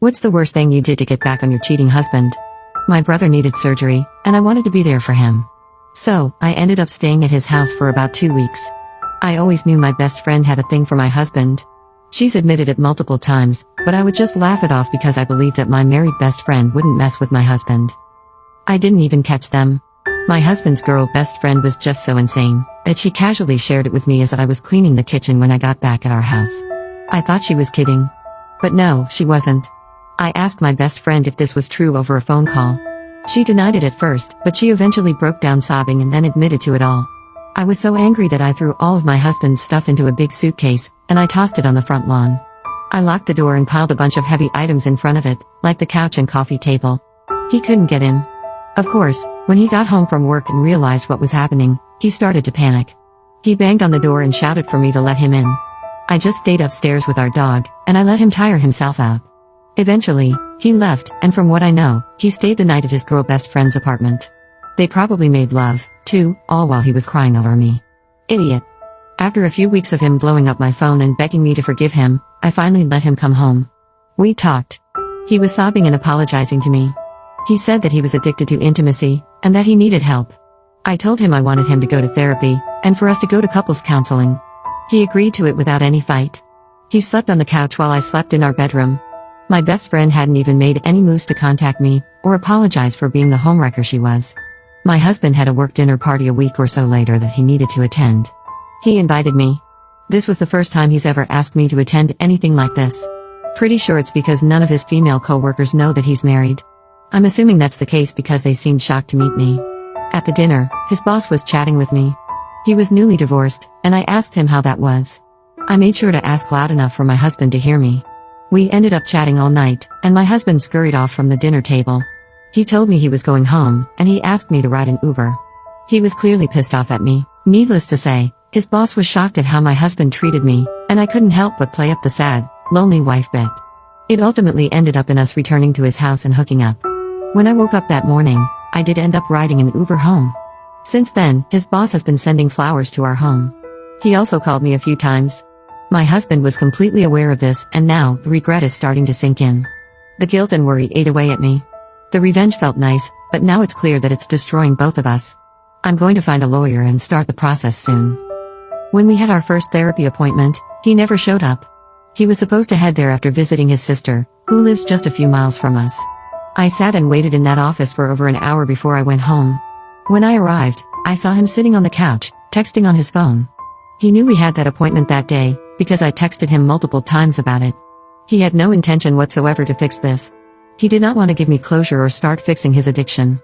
What's the worst thing you did to get back on your cheating husband? My brother needed surgery, and I wanted to be there for him. So, I ended up staying at his house for about 2 weeks. I always knew my best friend had a thing for my husband. She's admitted it multiple times, but I would just laugh it off because I believed that my married best friend wouldn't mess with my husband. I didn't even catch them. My husband's girl best friend was just so insane that she casually shared it with me as I was cleaning the kitchen when I got back at our house. I thought she was kidding. But no, she wasn't. I asked my best friend if this was true over a phone call. She denied it at first, but she eventually broke down sobbing and then admitted to it all. I was so angry that I threw all of my husband's stuff into a big suitcase, and I tossed it on the front lawn. I locked the door and piled a bunch of heavy items in front of it, like the couch and coffee table. He couldn't get in. Of course, when he got home from work and realized what was happening, he started to panic. He banged on the door and shouted for me to let him in. I just stayed upstairs with our dog, and I let him tire himself out. Eventually, he left, and from what I know, he stayed the night at his girl best friend's apartment. They probably made love, too, all while he was crying over me. Idiot. After a few weeks of him blowing up my phone and begging me to forgive him, I finally let him come home. We talked. He was sobbing and apologizing to me. He said that he was addicted to intimacy, and that he needed help. I told him I wanted him to go to therapy, and for us to go to couples counseling. He agreed to it without any fight. He slept on the couch while I slept in our bedroom. My best friend hadn't even made any moves to contact me, or apologize for being the homewrecker she was. My husband had a work dinner party a week or so later that he needed to attend. He invited me. This was the first time he's ever asked me to attend anything like this. Pretty sure it's because none of his female co-workers know that he's married. I'm assuming that's the case because they seemed shocked to meet me. At the dinner, his boss was chatting with me. He was newly divorced, and I asked him how that was. I made sure to ask loud enough for my husband to hear me. We ended up chatting all night, and my husband scurried off from the dinner table. He told me he was going home, and he asked me to ride an Uber. He was clearly pissed off at me. Needless to say, his boss was shocked at how my husband treated me, and I couldn't help but play up the sad, lonely wife bit. It ultimately ended up in us returning to his house and hooking up. When I woke up that morning, I did end up riding an Uber home. Since then, his boss has been sending flowers to our home. He also called me a few times. My husband was completely aware of this, and now, the regret is starting to sink in. The guilt and worry ate away at me. The revenge felt nice, but now it's clear that it's destroying both of us. I'm going to find a lawyer and start the process soon. When we had our first therapy appointment, he never showed up. He was supposed to head there after visiting his sister, who lives just a few miles from us. I sat and waited in that office for over an hour before I went home. When I arrived, I saw him sitting on the couch, texting on his phone. He knew we had that appointment that day, because I texted him multiple times about it. He had no intention whatsoever to fix this. He did not want to give me closure or start fixing his addiction.